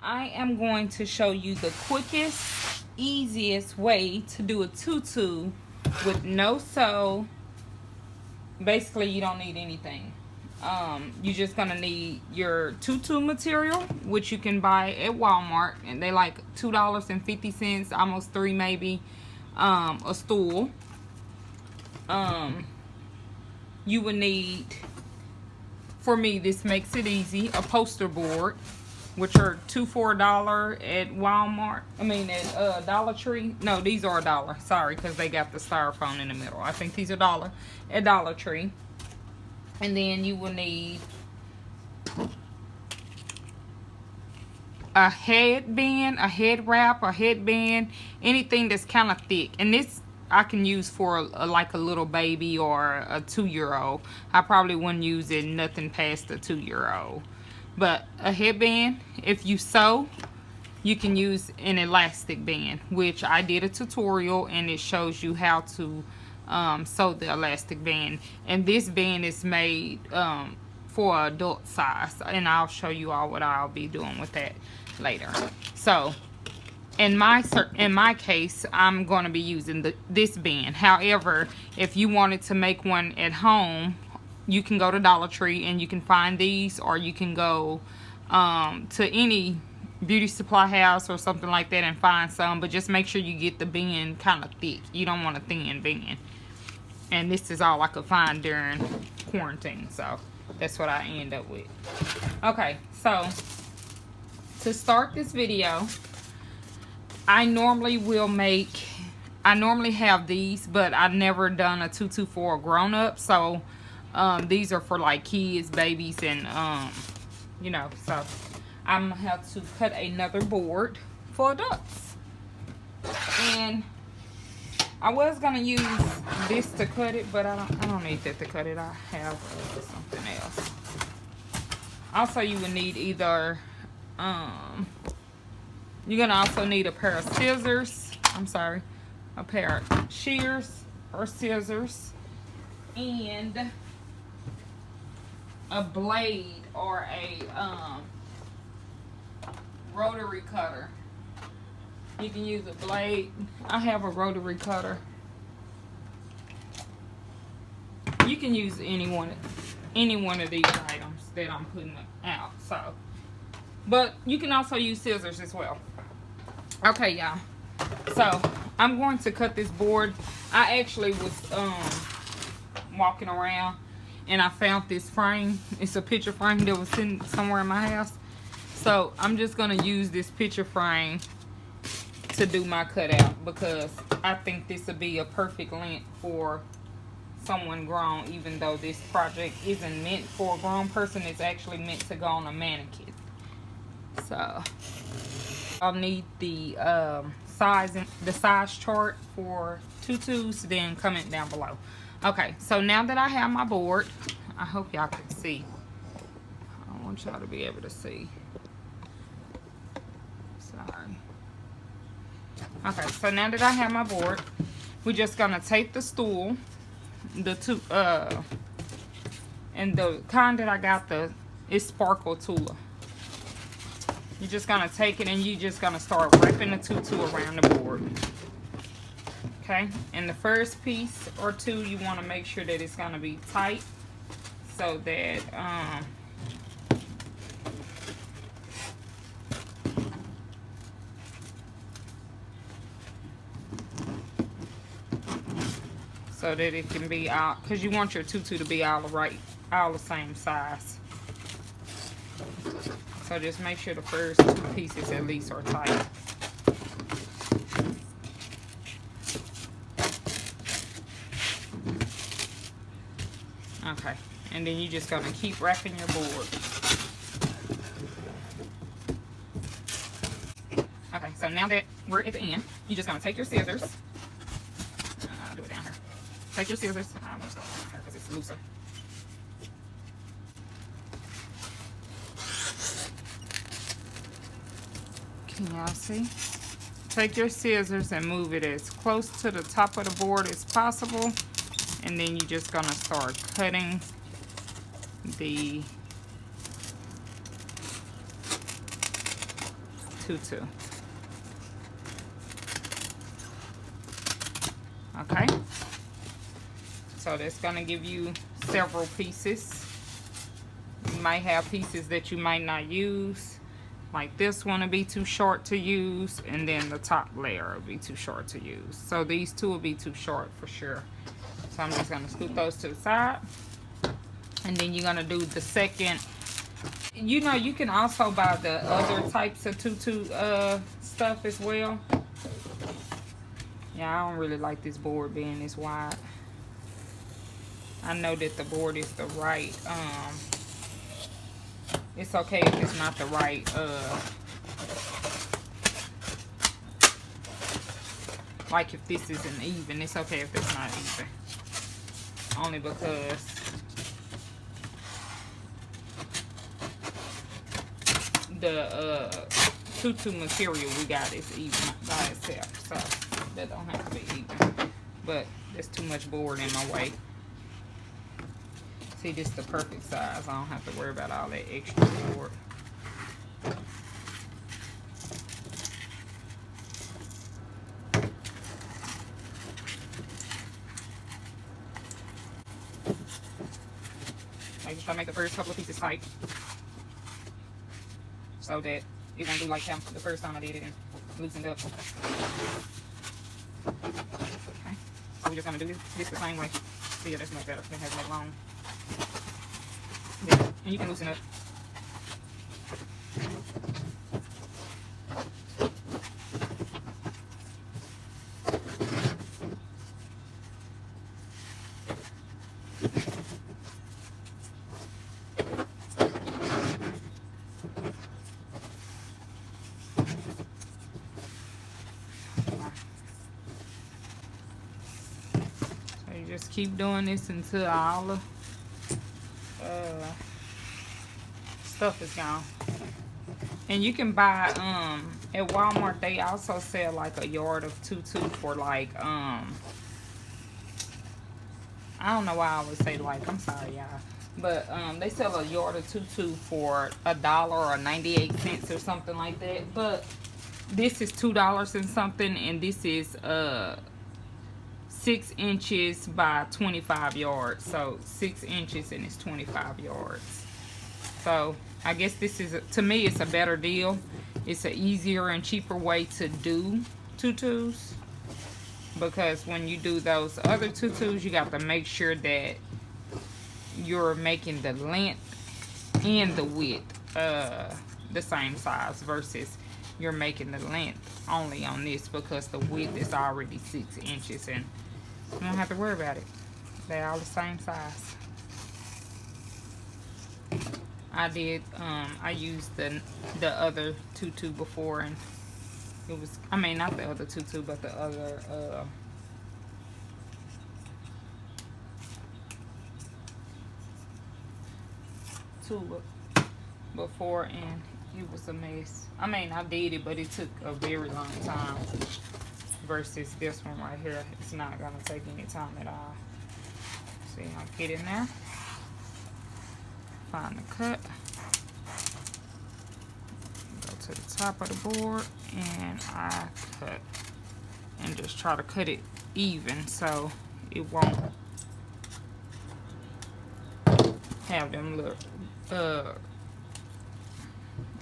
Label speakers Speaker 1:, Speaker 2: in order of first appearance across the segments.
Speaker 1: I am going to show you the quickest, easiest way to do a tutu with no sew. Basically, you don't need anything. You're just gonna need your tutu material, which you can buy at Walmart, and they like $2.50, almost $3 maybe. A stool. You would need, for me, this makes it easy, a poster board, which are $2 for $1 at Walmart. I mean at Dollar Tree. No, these are $1. Sorry, because they got the styrofoam in the middle. I think these are $1 at Dollar Tree. And then you will need a headband, a head wrap, a headband, anything that's kind of thick. And this I can use for like a little baby or a 2-year-old. I probably wouldn't use it nothing past a 2-year-old. But a headband, if you sew, you can use an elastic band, which I did a tutorial and it shows you how to sew the elastic band. And this band is made for adult size, and I'll show you all what I'll be doing with that later. So in my case, I'm going to be using this band. However, if you wanted to make one at home, you can go to Dollar Tree and you can find these, or you can go to any beauty supply house or something like that and find some, but just make sure you get the band kind of thick. You don't want a thin band. And this is all I could find during quarantine, so that's what I end up with. Okay, so to start this video, I normally have these, but I've never done a tutu for a grown-up, so these are for like kids, babies, and you know, so I'm gonna have to cut another board for adults. And I was gonna use this to cut it, but I don't need that to cut it. I have something else. Also, you would need either you're gonna also need a pair of scissors. A pair of shears or scissors, and a blade or a rotary cutter. You can use a blade. I have a rotary cutter. You can use any one of these items that I'm putting out. So, but you can also use scissors as well. Okay, y'all. So I'm going to cut this board. I actually was walking around and I found this frame. It's a picture frame that was sitting somewhere in my house. So I'm just gonna use this picture frame to do my cutout, because I think this would be a perfect length for someone grown, even though this project isn't meant for a grown person. It's actually meant to go on a mannequin. So I'll need the size chart for tutus, then comment down below. Okay, so now that I have my board, I hope y'all can see. I want y'all to be able to see. Sorry. Okay, so now that I have my board, we're just gonna take the stool, and the kind that I got is Sparkle Tula. You're just gonna take it and you're just gonna start wrapping the tutu around the board. Okay, and the first piece or two, you want to make sure that it's gonna be tight, so that it can be out, because you want your tutu to be all the same size. So just make sure the first two pieces at least are tight. Okay, and then you're just gonna keep wrapping your board. Okay, so now that we're at the end, you're just gonna take your scissors. I'll do it down here. Take your scissors. I'm gonna start down here because it's looser. Can y'all see? Take your scissors and move it as close to the top of the board as possible, and then you're just gonna start cutting the tutu. Okay, so that's gonna give you several pieces. You might have pieces that you might not use, like this one will be too short to use, and then the top layer will be too short to use. So these two will be too short for sure. So I'm just gonna scoot those to the side, and then you're gonna do the second. You know, you can also buy the other types of tutu stuff as well. Yeah, I don't really like this board being this wide. I know that the board is the right, it's okay if it's not the right, like if this isn't even, it's okay if it's not even. Only because the tutu material we got is even by itself, so that don't have to be even. But there's too much board in my way. See, this is the perfect size. I don't have to worry about all that extra board. I just try to make the first couple of pieces tight, so that it won't do like how the first time I did it and loosened up. Okay, so we're just gonna do this the same way. See, yeah, that's much better. It has that long. Yeah, and you can loosen up. Just keep doing this until all the stuff is gone. And you can buy at Walmart, they also sell like a yard of tutu for like I don't know why I would say like, I'm sorry y'all, but they sell a yard of tutu for $1 or 98 cents or something like that. But this is $2 and something, and this is 6 inches by 25 yards. So 6 inches and it's 25 yards. So I guess this is, to me, it's a better deal. It's an easier and cheaper way to do tutus, because when you do those other tutus, you got to make sure that you're making the length and the width the same size, versus you're making the length only on this because the width is already 6 inches, and you don't have to worry about it. They're all the same size. I did, I used the other tutu before, and it was, I mean, not the other tutu, but the other, tulip before, and it was a mess. I mean, I did it, but it took a very long time. Versus this one right here, it's not gonna take any time at all. See, I'll get in there, find the cut, go to the top of the board, and I cut, and just try to cut it even so it won't have them little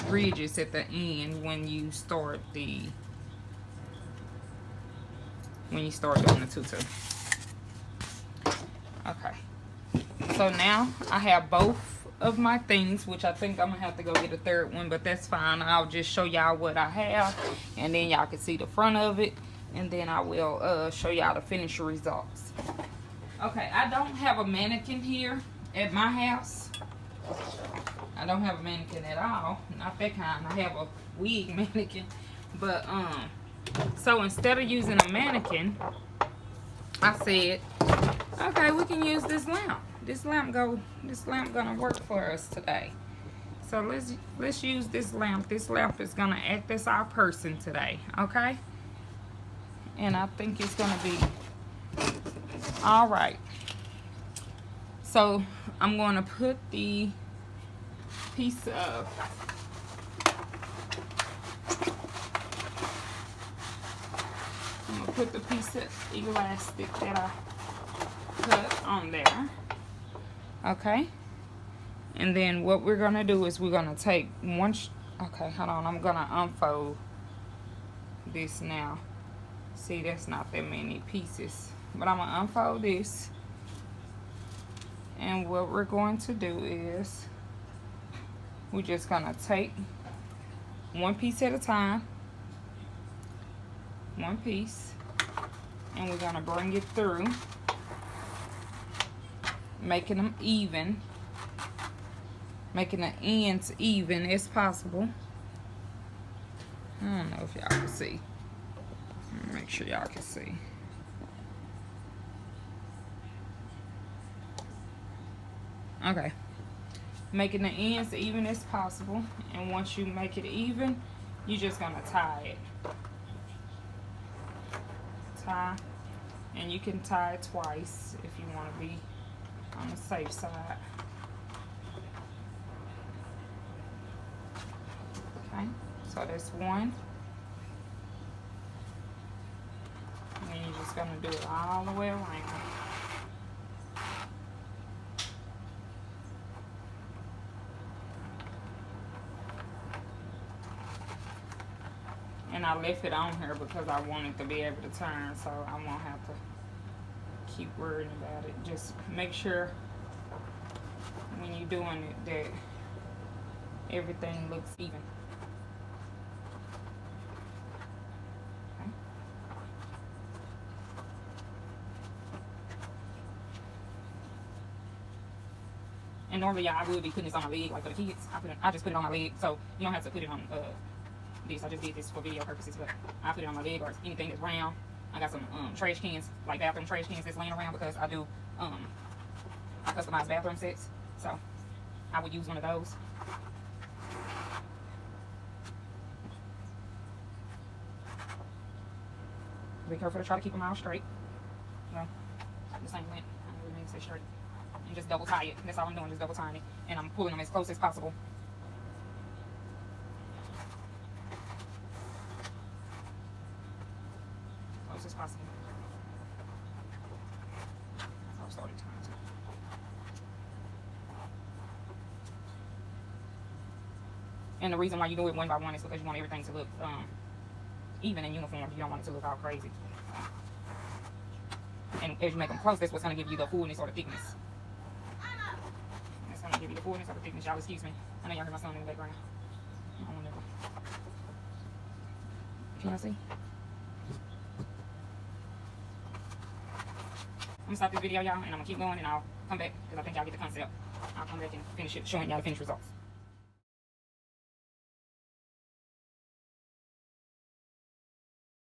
Speaker 1: ridges at the end when you start doing the tutu. Okay, so now I have both of my things, which I think I'm gonna have to go get a third one, but that's fine. I'll just show y'all what I have, and then y'all can see the front of it, and then I will show y'all the finished results. Okay, I don't have a mannequin here at my house. I don't have a mannequin at all, not that kind. I have a wig mannequin, but so instead of using a mannequin, I said, okay, we can use this lamp. This lamp gonna work for us today. So let's use this lamp. This lamp is gonna act as our person today, okay? And I think it's gonna be all right. So I'm gonna put the piece of I'm gonna put the piece of elastic that I cut on there. Okay. And then what we're gonna do is we're gonna take one. Okay, hold on. I'm gonna unfold this now. See, that's not that many pieces, but I'm gonna unfold this. And what we're going to do is we're just gonna take one piece at a time, one piece, and we're gonna bring it through, making them even, making the ends even as possible. I don't know if y'all can see. Make sure y'all can see. Okay. Making the ends even as possible. And once you make it even, you're just gonna tie it. Tie. And you can tie it twice if you want to be on the safe side. Okay. So that's one. And then you're just gonna do it all the way around. And I left it on here because I wanted to be able to turn, so I won't have to keep worrying about it. Just make sure when you're doing it that everything looks even. Okay. And normally, I would be putting this on my leg, like for the kids. I just put it on my leg, so you don't have to put it on this. I just did this for video purposes, but I put it on my leg or anything that's round. I got some trash cans, like bathroom trash cans that's laying around because I do I customize bathroom sets, so I would use one of those. Be careful to try to keep them all straight. Well, the same length. I don't really mean to say straight. And just double tie it. That's all I'm doing, just double tying it, and I'm pulling them as close as possible. As possible. That's how I started tying too. And the reason why you do it one by one is because you want everything to look even and uniform. You don't want it to look all crazy. And as you make them close, that's what's going to give you the fullness or the thickness. That's going to give you the fullness or the thickness. Y'all excuse me. I know y'all hear my son in the background. I don't know. Can y'all see? I'm gonna stop this video, y'all, and I'm gonna keep going, and I'll come back because I think y'all get the concept. I'll come back and finish it, showing y'all the finished results.